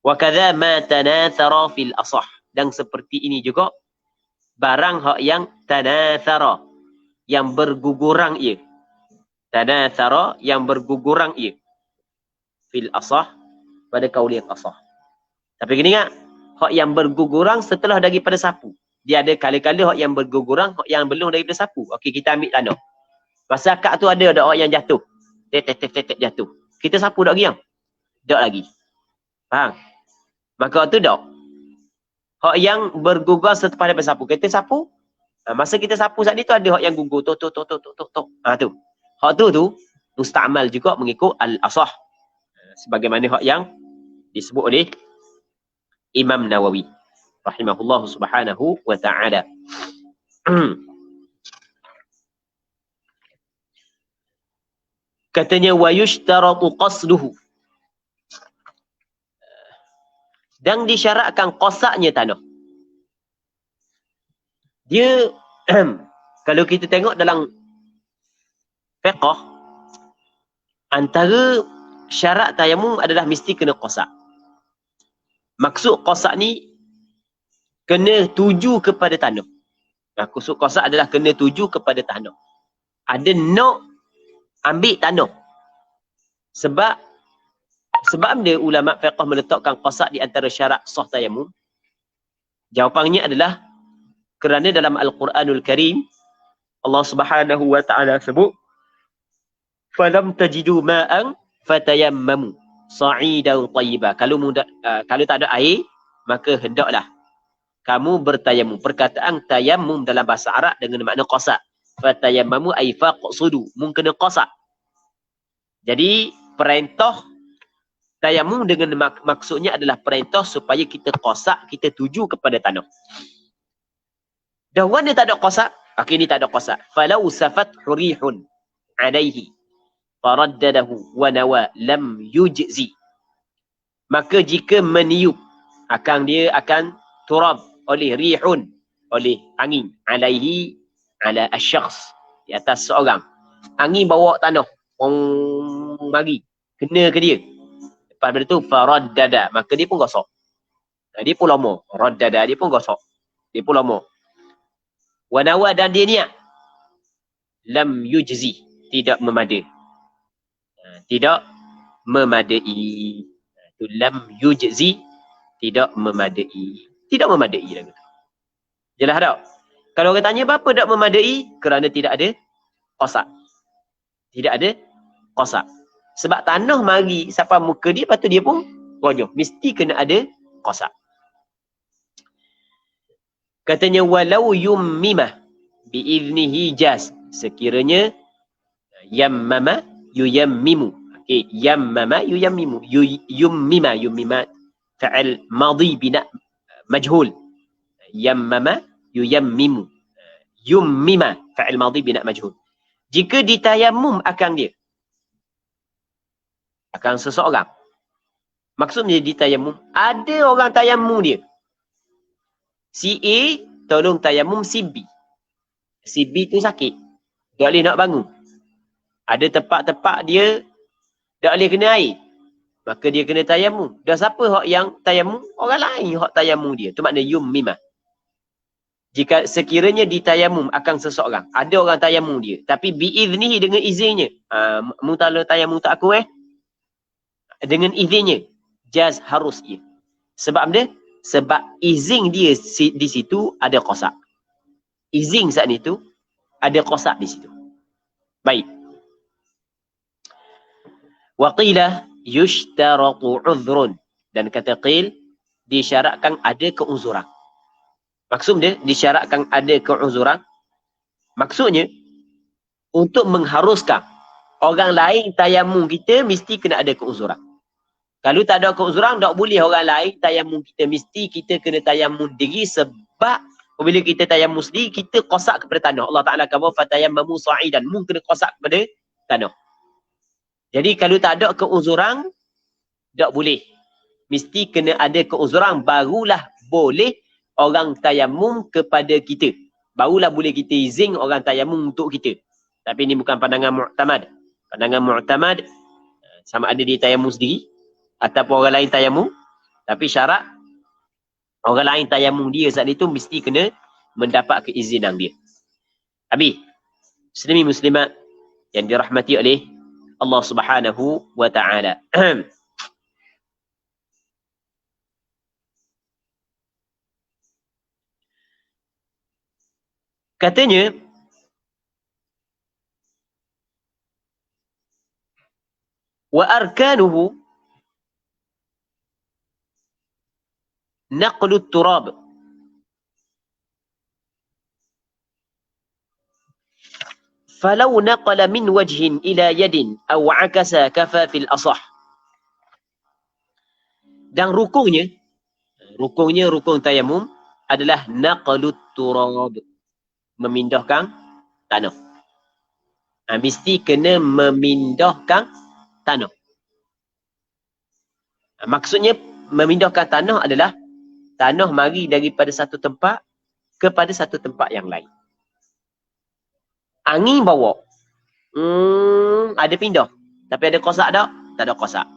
Speaker 1: Wa kadza ma tanathara fil asah. Dan seperti ini juga barang hak yang tanathara, yang bergugurang ia. Tanathara, yang bergugurang ia. Fil asah, pada kaul yang asah. Tapi kena ingat, hak yang bergugurang setelah daripada sapu. Dia ada kala-kala hak yang bergugurang, hak yang belum daripada sapu. Okey, kita ambil tanah. Masa akak tu ada hak yang jatuh. Tek jatuh. Kita sapu tak lagi yang? Tak lagi. Faham? Maka tu tak. Hak yang bergugur setelah daripada sapu. Kita sapu. Masa kita sapu saat ni tu ada hak yang gugur. Tu. Tu. Hak tu musta'mal juga mengikut al-asah. Sebagaimana hak yang disebut oleh Imam Nawawi rahimahullah subhanahu wa ta'ala. Katanya wa yushtaratu qasduhu, dan disyaratkan qasaknya tanah. Dia kalau kita tengok dalam fiqh, antara syarat tayamum adalah mesti kena qasak. Maksud qasak ni kena tuju kepada tanah. Kusuk kosak adalah kena tuju kepada tanah. Ada nak ambil tanah. Sebab dia ulama fiqh meletakkan qasak di antara syarat sah tayamum. Jawapannya adalah kerana dalam Al-Quranul Karim Allah Subhanahu wa taala sebut falam tajidu ma'an fatayammamu sa'idan tayyiba. Kalau tak ada air, maka hendaklah kamu bertayamum. Perkataan tayamum dalam bahasa Arab dengan makna qasak. Fatayammamu ay faqsudu, mung kena qasak. Jadi perintah tayamum dengan maksudnya adalah perintah supaya kita qasak, kita tuju kepada tanah. Dah warna tak ada qasak, ini tak ada qasak. Falau safat hurihun alaihi faraddadahu wa nawa lam yujzi. Maka jika meniup akan turab oleh rihun, oleh angin, alaihi ala asyakhs, di atas seorang. Angin bawa tanah, mari kena ke dia. Lepas pada tu faraddada, maka dia pun gosok. Dia pun lama. Raddada, dia pun gosok. Dia pun lama. Wanawa, dan dia niat. Lam yujzi, tidak memadai. Tidak memadai. Itu lam yujzi, tidak memadai. Tidak memadai. Jelas tak? Kalau orang tanya apa tak memadai? Kerana tidak ada qasak. Tidak ada qasak. Sebab tanah mari sampai muka dia, lepas tu dia pun rojoh. Mesti kena ada qasak. Katanya walau yummimah biiznihi jaz. Sekiranya yammama yuyammimu. Okey, yammama yuyammimu. Yummima fa'al madhi bina majhul. Yammama yuyammimu. Yummima fa'al madhi bina majhul. Jika ditayamum akan dia, akan seseorang. Maksudnya ditayamum, ada orang tayamum dia. Si A tolong tayamum si B. Si B tu sakit, tak boleh nak bangun. Ada tempat-tempat dia tak boleh kena air, maka dia kena tayamum. Dan siapa hak yang tayamum? Orang lain hak tayamum dia. Tu makna yummimah. Jika sekiranya ditayamum akan seseorang, ada orang tayamum dia, tapi biiznihi, dengan izinnya. Mutala tayamum tak aku dengan izinnya, jaz, harus ia. Sebab dia, sebab izin dia di situ ada qasak. Izin saat itu ada qasak di situ. Baik. Wa qila yushtaratu udhrun, dan kata qil disyaratkan ada keuzuran. Maksud dia disyaratkan ada keuzuran. Maksudnya untuk mengharuskan orang lain tayamum kita mesti kena ada keuzuran. Kalau tak ada keuzuran, tak boleh orang lain tayamum kita. Mesti kita kena tayamum diri, sebab apabila kita tayamum sendiri, kita qasak kepada tanah. Allah Ta'ala kata fatayammamu sa'idan, mu kena qasak kepada tanah. Jadi kalau tak ada keuzuran, tak boleh. Mesti kena ada keuzuran, barulah boleh orang tayamum kepada kita. Barulah boleh kita izin orang tayamum untuk kita. Tapi ini bukan pandangan mu'tamad. Pandangan mu'tamad sama ada dia tayamum sendiri ataupun orang lain tayamum. Tapi syarat orang lain tayamum dia saat itu mesti kena mendapat keizinan dia. Habis. Muslimin muslimat yang dirahmati oleh Allah Subhanahu wa ta'ala. Katanya wa arkanuhu naqlu turab falau naqala min wajhin ila yadin aw akasa kafa fil asah. Dan rukunnya rukun tayamum adalah naqlu turab, memindahkan tanah. Mesti kena memindahkan tanah. Maksudnya memindahkan tanah adalah tanah mari daripada satu tempat kepada satu tempat yang lain. Angin bawa, ada pindah, tapi ada qasak tak? Tak ada qasak.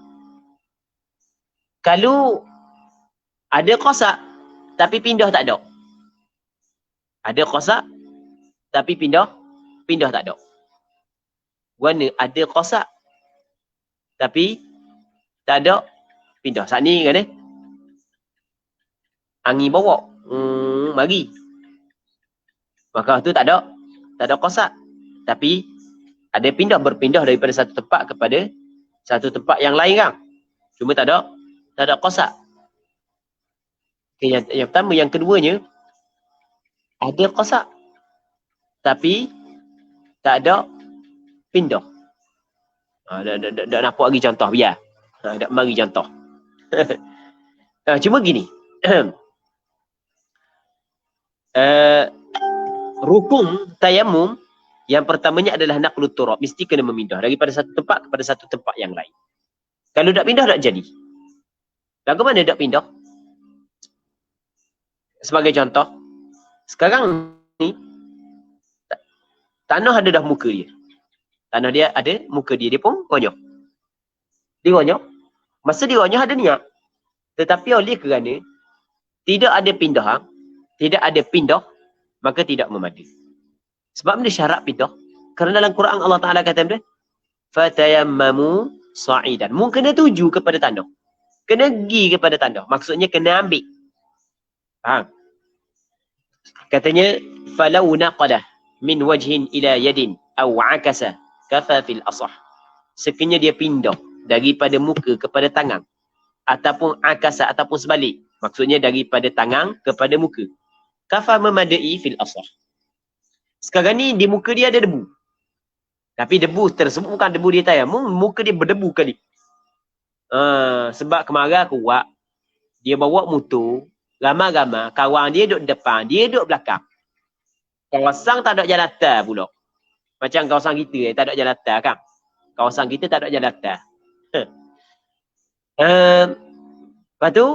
Speaker 1: Kalau ada qasak tapi pindah tak ada, Ada qasak tapi pindah tak ada. Warna ada qasak tapi tak ada pindah. Saat ni kan angin bawa mari. Maka tu tak ada qasak. Tapi ada berpindah daripada satu tempat kepada satu tempat yang lain kan. Cuma tak ada qasak. Okay, yang pertama. Yang keduanya, ada qasak tapi tak ada pindah. Dah nampak lagi contoh biar. Dah mari contoh. Cuma gini. Rukun tayamum yang pertamanya adalah naqlut turab, mesti kena memindah daripada satu tempat kepada satu tempat yang lain. Kalau tak pindah tak jadi. Bagaimana tak pindah? Sebagai contoh, sekarang ni tanah ada dah muka dia. Tanah dia ada muka dia, dia pun ronyoh. Dia ronyoh. Masa dia ronyoh ada niat. Tetapi oleh kerana tidak ada pindah, maka tidak memadu. Sebab benda syarat pindah. Kerana dalam Quran Allah Ta'ala kata benda, fatayammamu sa'idan. Mu kena tuju kepada tanah. Kena pergi kepada tanah. Maksudnya kena ambil. Faham? Katanya, falau naqadah min wajhin ila yadin aw akasa kafa fil asah. Sekiranya dia pindah daripada muka kepada tangan ataupun akasa ataupun sebalik. Maksudnya daripada tangan kepada muka. Kafa memadai fil asah. Sekarang ni di muka dia ada debu. Tapi debu tersebut bukan debu dia tayamum, muka dia berdebu kali. Sebab kemarin aku buat, dia bawa motor, ramai-ramai, kawan dia duduk depan, dia duduk belakang. Kawasan tak ada jalatan pula. Macam kawasan kita tak ada jalatan kan. Kawasan kita tak ada jalatan. Lepas tu,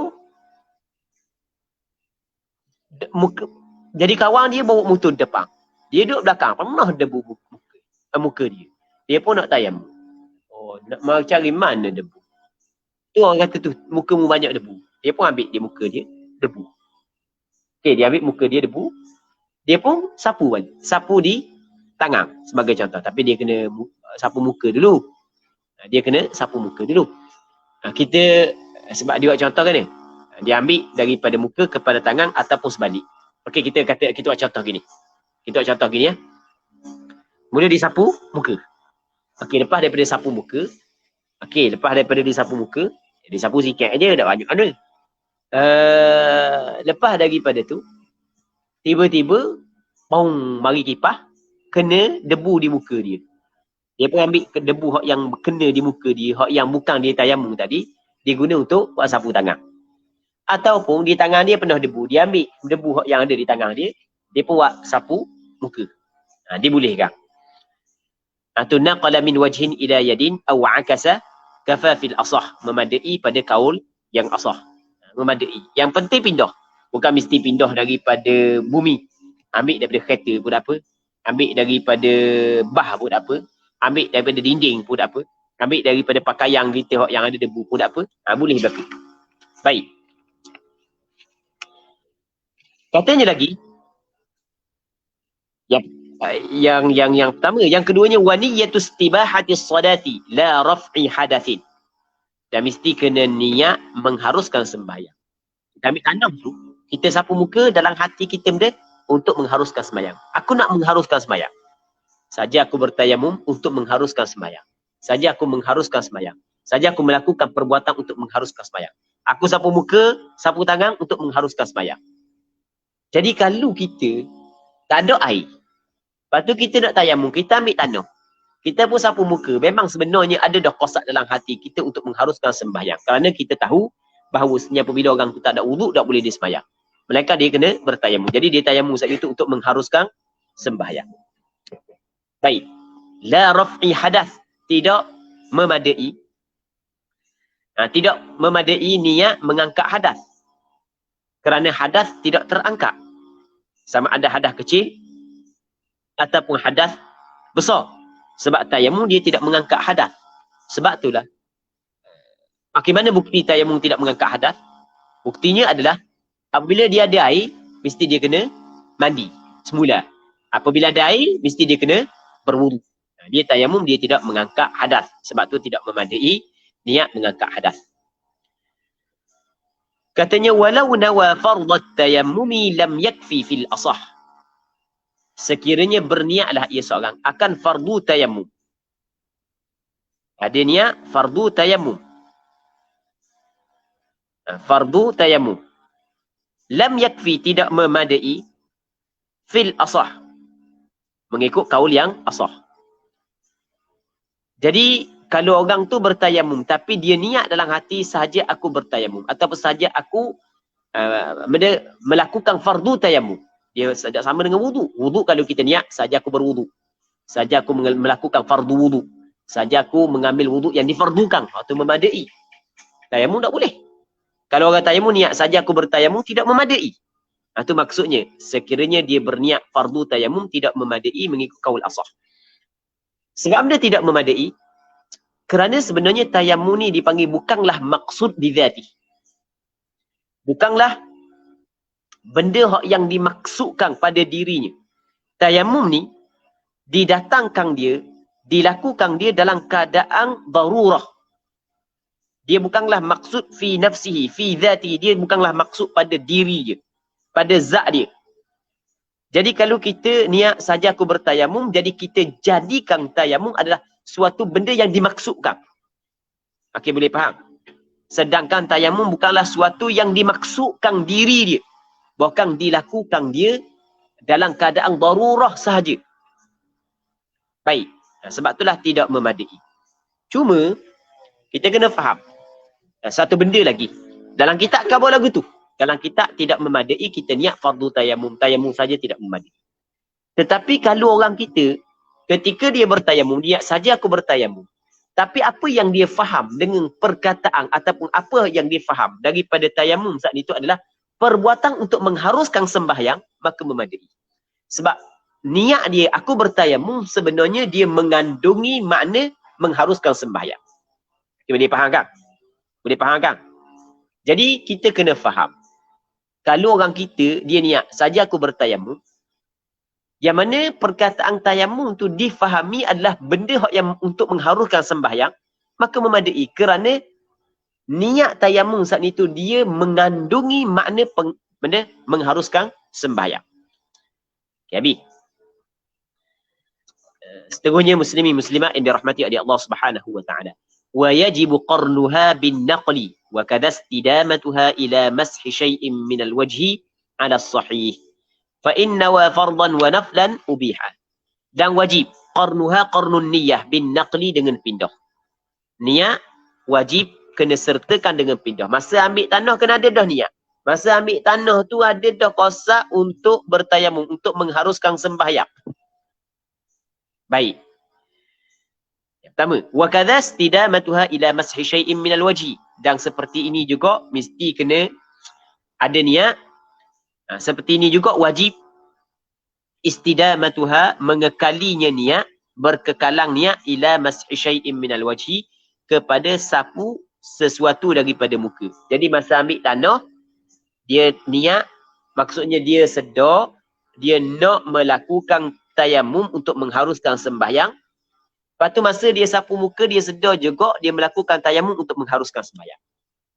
Speaker 1: jadi kawan dia bawa motor depan. Dia duduk belakang, pernah debu muka dia. Dia pun nak tayamum. Nak mau cari mana debu. Tu orang kata tu, mukamu banyak debu. Dia pun ambil dia muka dia, debu. Okey, dia ambil muka dia debu. Dia pun sapu balik. Sapu di tangan sebagai contoh. Tapi dia kena sapu muka dulu. Dia kena sapu muka dulu. Kita, sebab dia buat contoh kan ni. Dia ambil daripada muka kepada tangan ataupun sebalik. Okey, kita buat contoh gini. Kita buat contoh gini ya. Mula disapu muka. Okey, lepas daripada sapu muka. Okey, lepas daripada disapu muka. Disapu sikit aja, tak banyak mana. Lepas daripada tu. Tiba-tiba. Mari kipas. Kena debu di muka dia. Dia pun ambil debu yang kena di muka dia. Yang bukan dia tayamum tadi. Dia guna untuk buat sapu tangan. Ataupun di tangan dia penuh debu. Dia ambil debu yang ada di tangan dia. Dia pun buat sapu muka. Dia boleh kan? Tu naqala min wajhin ila yadin aw akasa kafa fil asah. Memadai pada kaul yang asah. Memadai. Yang penting pindah. Bukan mesti pindah daripada bumi. Ambil daripada kereta pun apa. Ambil daripada bah pun apa. Ambil daripada dinding pun apa. Ambil daripada pakaian kita yang ada debu pun apa. Boleh berlaku. Baik. Katanya lagi. Yang pertama, yang keduanya waniyatus tibahatis sadati la raf'i hadatsin. Dan mesti kena niat mengharuskan sembahyang. Kita ambil tanam tu, kita sapu muka dalam hati kita benda untuk mengharuskan sembahyang. Aku nak mengharuskan sembahyang. Saja aku bertayamum untuk mengharuskan sembahyang. Saja aku mengharuskan sembahyang. Saja aku melakukan perbuatan untuk mengharuskan sembahyang. Aku sapu muka, sapu tangan untuk mengharuskan sembahyang. Jadi kalau kita tak ada air, lepas tu kita nak tayamum, kita ambil tanah. Kita pun sapu muka. Memang sebenarnya ada dah qasak dalam hati kita untuk mengharuskan sembahyang. Kerana kita tahu bahawa apabila orang tu tak ada wuduk, tak boleh dia sembahyang. Melainkan dia kena bertayamum. Jadi dia tayamum saat itu untuk mengharuskan sembahyang. Baik. La raf'i hadath. Tidak memadai. Tidak memadai niat mengangkat hadas. Kerana hadas tidak terangkat. Sama ada hadas kecil ataupun hadas besar. Sebab tayamum dia tidak mengangkat hadas. Sebab itulah. Bagaimana bukti tayamum tidak mengangkat hadas? Buktinya adalah apabila dia ada air, mesti dia kena mandi. semula. Apabila ada air, mesti dia kena berwudu. Dia tayamum, dia tidak mengangkat hadas. Sebab tu tidak memadai niat mengangkat hadas. Katanya, walau nawa fardat tayammumi lam yakfi fil asah. Sekiranya berniatlah ia seorang akan fardu tayammum. Ada niat fardu tayammum. Fardu tayammum. Lam yakfi, tidak memadai fil asah. Mengikut kaul yang asah. Jadi, kalau orang tu bertayamum, tapi dia niat dalam hati sahaja aku bertayamum. Ataupun sahaja aku melakukan fardu tayamum. Dia tidak sama dengan wudu. Wudu kalau kita niat, sahaja aku berwudu. Sahaja aku melakukan fardu wudu. Sahaja aku mengambil wudu yang difardukan. Itu memadai. Tayamum tak boleh. Kalau orang tayamum niat saja aku bertayamum, tidak memadai. Itu maksudnya, sekiranya dia berniat fardu tayamum, tidak memadai mengikut kaul asah. Sebab dia tidak memadai, kerana sebenarnya tayamum ni dipanggil bukanlah maksud bizati. Bukanlah benda yang dimaksudkan pada dirinya. Tayamum ni didatangkan dia, dilakukan dia dalam keadaan darurah. Dia bukanlah maksud fi nafsihi, fi dhati. Dia bukanlah maksud pada diri dia, pada zat dia. Jadi kalau kita niat saja aku bertayamum, jadi kita jadikan tayamum adalah suatu benda yang dimaksudkan. Okey, boleh faham? Sedangkan tayamum bukanlah suatu yang dimaksudkan diri dia. Bukan dilakukan dia dalam keadaan darurah sahaja. Baik. Sebab itulah tidak memadai. Cuma, kita kena faham. Satu benda lagi. Dalam kitab khabar lagu tu. Dalam kitab tidak memadai, kita niat fardu tayamum. Tayamum saja tidak memadai. Tetapi kalau orang kita, ketika dia bertayamum, dia saja aku bertayamum. Tapi apa yang dia faham dengan perkataan ataupun apa yang dia faham daripada tayamum saat itu adalah perbuatan untuk mengharuskan sembahyang, maka memadai. Sebab niat dia, aku bertayamum, sebenarnya dia mengandungi makna mengharuskan sembahyang. Boleh faham kan? Boleh faham kan? Jadi kita kena faham. Kalau orang kita, dia niat, saja aku bertayamum, yang mana perkataan tayamum tu difahami adalah benda yang untuk mengharuskan sembahyang, maka memadai. Kerana niat tayamum saat itu dia mengandungi makna benda mengharuskan sembahyang. Okay, habis. Seterusnya muslimin muslimat yang dirahmati oleh Allah Subhanahu wa taala. Wa yajibu qarnuha bin naqli wa kadha istidamatuha ila mashi shay'in min al-wajhi ala as-sahih. Fa inna wa fardan wa naflan ubiha. Dan wajib qarnuha qarnun niyyah bin naqli, dengan pindah. Niat wajib kena sertakan dengan pindah. Masa ambil tanah kena ada dah niat. Masa ambil tanah tu ada dah qasak untuk bertayamum, untuk mengharuskan sembahyang. Baik. Yang pertama, wa kadza istidamatuha ila mashi shay'in min al-wajhi. Dan seperti ini juga mesti kena ada niat. Seperti ini juga wajib istidamatuha, mengekalinya niat, berkekalang niat ila mashi shay'in min al-wajhi, kepada sapu sesuatu daripada muka. Jadi masa ambil tanah, dia niat, maksudnya dia sedar, dia nak melakukan tayamum untuk mengharuskan sembahyang. Lepas tu masa dia sapu muka, dia sedar juga dia melakukan tayamum untuk mengharuskan sembahyang.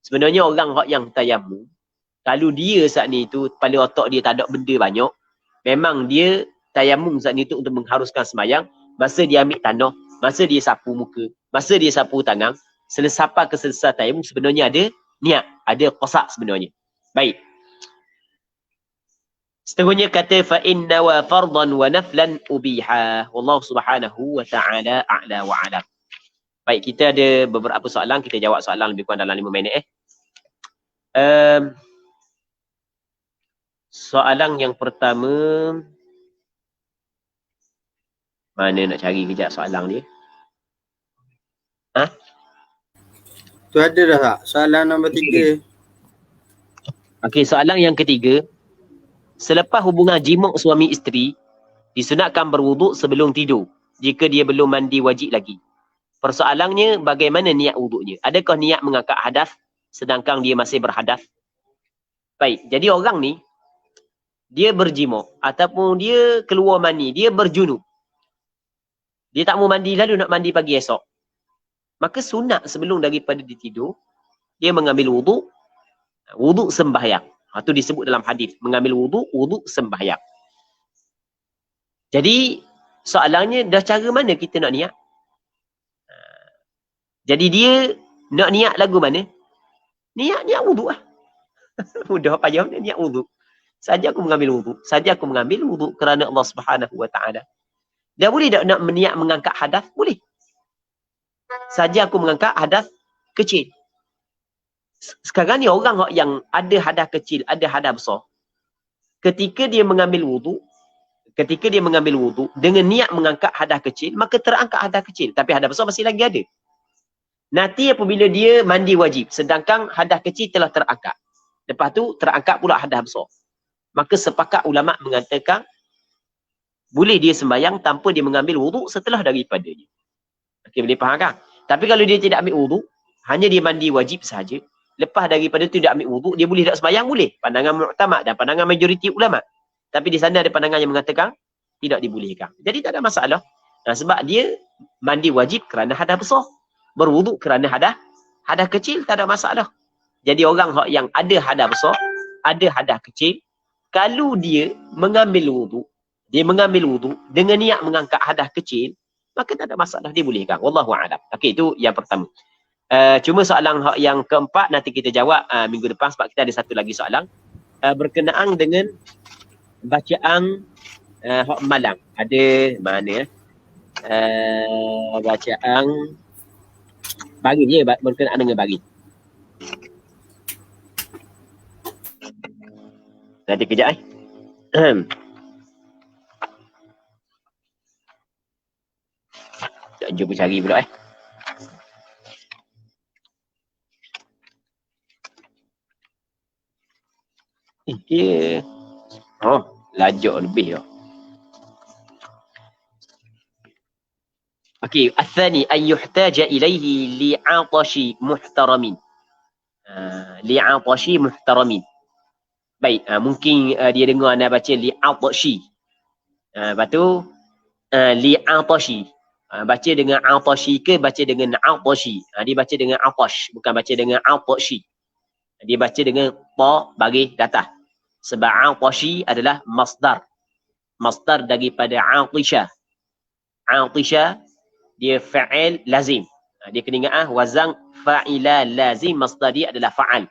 Speaker 1: Sebenarnya orang yang tayamum, kalau dia saat ni tu, pada otak dia tak ada benda banyak, memang dia tayamum saat ni tu untuk mengharuskan sembahyang. Masa dia ambil tanah, masa dia sapu muka, masa dia sapu tangan, sampai ke selesai tayamum, sebenarnya ada niat, ada qasak sebenarnya. Baik. Seterusnya kata fa inna wa fardan wa naflan ubiha. Wallahu subhanahu wa ta'ala a'la wa a'lam. Baik, kita ada beberapa soalan, kita jawab soalan lebih kurang dalam 5 minit. Soalan yang pertama, mana nak cari kejap soalan dia?
Speaker 2: Tu ada dah tak? Soalan nombor 3.
Speaker 1: Okey, soalan yang ketiga. Selepas hubungan jimuk suami isteri, disunatkan berwuduk sebelum tidur jika dia belum mandi wajib lagi. Persoalannya, bagaimana niat wuduknya? Adakah niat mengangkat hadas sedangkan dia masih berhadas? Baik, jadi orang ni, dia berjimuk ataupun dia keluar mani, dia berjunub. Dia tak mau mandi lalu nak mandi pagi esok. Maka sunat sebelum daripada dia tidur, dia mengambil wuduk, wuduk sembahyang. Itu disebut dalam hadis, mengambil wuduk, wuduk sembahyang. Jadi soalannya dah cara mana kita nak niat? Jadi dia nak niat lagu mana? Niat wuduk lah. Mudah apa jawab niat wuduk. Saja aku mengambil wuduk. Saja aku mengambil wuduk kerana Allah Subhanahu Wa Taala. Dah boleh tak nak niat mengangkat hadas? Boleh. Saja aku mengangkat hadas kecil. Sekarang ni orang yang ada hadas kecil, ada hadas besar. Ketika dia mengambil wuduk dengan niat mengangkat hadas kecil, maka terangkat hadas kecil. Tapi hadas besar masih lagi ada. Nanti apabila dia mandi wajib, sedangkan hadas kecil telah terangkat. Lepas tu terangkat pula hadas besar. Maka sepakat ulama mengatakan boleh dia sembahyang tanpa dia mengambil wuduk setelah daripadanya. Okey, boleh faham kan? Tapi kalau dia tidak ambil wuduk, hanya dia mandi wajib sahaja, lepas daripada tu dia ambil wuduk, dia boleh tak sembahyang? Boleh. Pandangan mu'tamad dan pandangan majoriti ulama. Tapi di sana ada pandangan yang mengatakan tidak dibolehkan. Jadi tak ada masalah. Sebab dia mandi wajib kerana hadas besar. Berwuduk kerana hadas kecil, tak ada masalah. Jadi orang yang ada hadas besar, ada hadas kecil, kalau dia mengambil wuduk dengan niat mengangkat hadas kecil, maka tak ada masalah, dia bolehkan. Wallahu a'lam. Okey, itu yang pertama. Cuma soalan yang keempat nanti kita jawab minggu depan sebab kita ada satu lagi soalan berkenaan dengan bacaan hak malam. Ada mana bacaan bagi je berkenaan dengan bagi. Nanti kejap jom cari pula dia lajak lebih dah. Okey, الثاني أن يحتاج إليه لعطش محترم. لعطش محترم. Baik, mungkin dia dengar anda baca li'atashi. Lepas tu li'atashi. Baca dengan atashi ke baca dengan atashi? Dia baca dengan atash, bukan baca dengan atashi. Dia baca dengan ta bagi datah. Sebab atashi adalah masdar. Masdar daripada atisha. Atisha dia fa'il lazim. Dia kena ingat wazan fa'ila lazim, masdar dia adalah fa'al.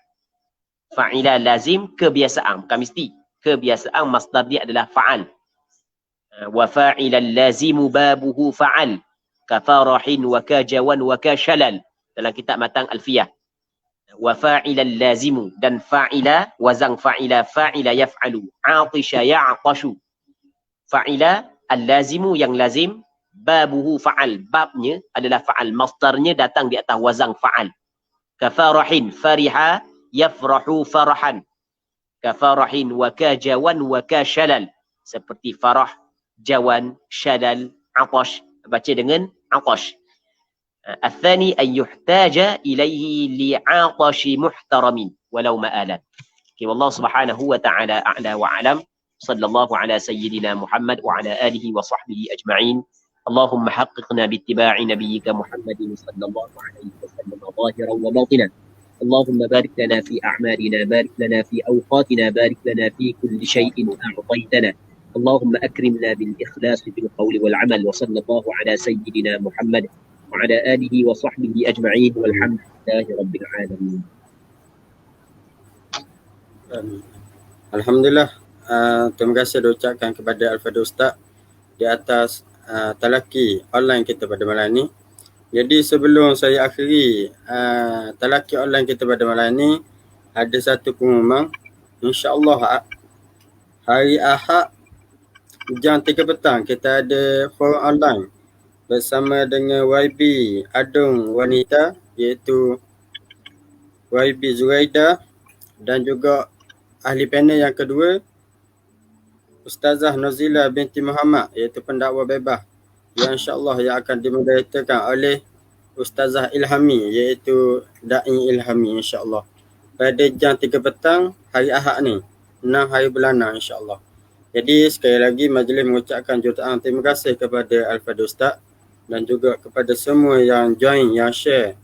Speaker 1: Fa'ila lazim kebiasaan, bukan mesti. Kebiasaan masdar dia adalah fa'al. Wa fa'ilal lazimu babuhu fa'al. Ka farahin wa ka jawan wa ka shalal. Dalam kitab matang Alfiyah. Wa fa'ilal lazimu, dan fa'ila, wazan fa'ila yaf'alu. Atisha ya'tashu. Fa'ila al-lazimu, yang lazim. Babuhu fa'al, babnya adalah fa'al. Masdarnya datang di atas wazan fa'al. Ka farahin, fariha yafrahu farahan. Ka farahin wa ka jawan wa ka shalal. Seperti farah, jawan, shalal, atash. Baca dengan atash. الثاني أن يحتاج إليه لعطش محترم ولو مآلا. والله سبحانه وتعالى أعلى وأعلم. صلى الله على سيدنا محمد وعلى آله وصحبه أجمعين. اللهم حققنا باتباع نبيك محمد صلى الله عليه وسلم ظاهرا وباطنا. اللهم بارك لنا في أعمالنا، بارك لنا في أوقاتنا، بارك لنا في كل شيء أعطيتنا. اللهم أكرمنا بالإخلاص في القول والعمل. وصلى الله على سيدنا محمد وعلى آله وصحبه أجمعين والحمد لله رب العالمين.
Speaker 2: Alhamdulillah. Terima kasih diucapkan kepada Al-Fadhil Ustaz di atas talaki online kita pada malam ini. Jadi sebelum saya akhiri talaki online kita pada malam ini, ada satu pengumuman. InsyaAllah hari Ahad jam 3 petang kita ada forum online bersama dengan YB Adung Wanita, iaitu YB Zuraida, dan juga ahli panel yang kedua Ustazah Nazila binti Muhammad, iaitu pendakwa bebas, yang insyaAllah yang akan dimoderatorkan oleh Ustazah Ilhami, iaitu Da'i Ilhami, insyaAllah pada jam 3 petang hari Ahad ni. 6 hari bulanan insya-Allah. Jadi sekali lagi majlis mengucapkan jutaan terima kasih kepada Al-Fadhil Ustaz dan juga kepada semua yang join, yang share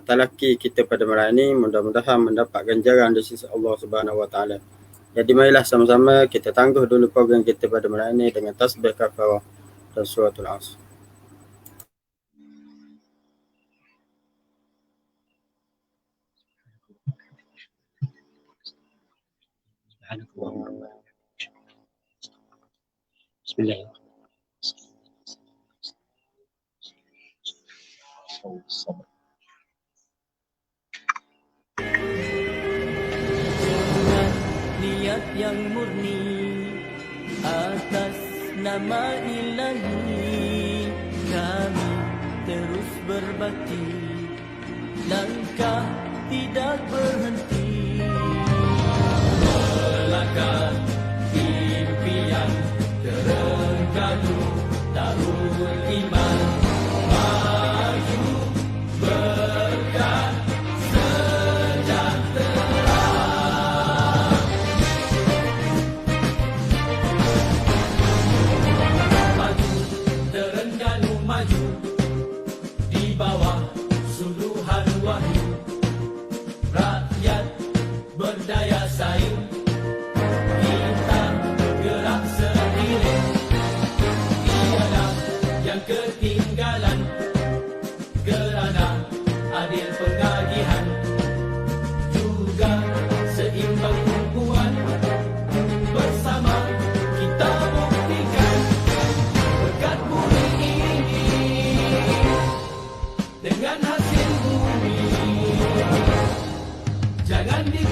Speaker 2: talaki kita pada malam ini. Mudah-mudahan mendapat ganjaran dari sisi Allah Subhanahu Wa Taala. Jadi marilah sama-sama kita tangguh dulu program kita pada malam ini dengan tasbih kafarah dan suratul Asr.
Speaker 1: Bismillahirrahmanirrahim.
Speaker 3: Niat yang murni atas nama Ilahi, kami terus berbakti, langkah tidak berhenti, melangkah impian terengganu tahun iman, maju berkah sejahtera. Maju terengganu, maju di bawah suluhan wahyu, rakyat berdaya saing, kita gerak seiring, tiada yang ketinggalan, kerana adil pengagihan, juga seimbang tumpuan, bersama kita buktikan berkat bumi ini dengan hasil bumi. Jangan di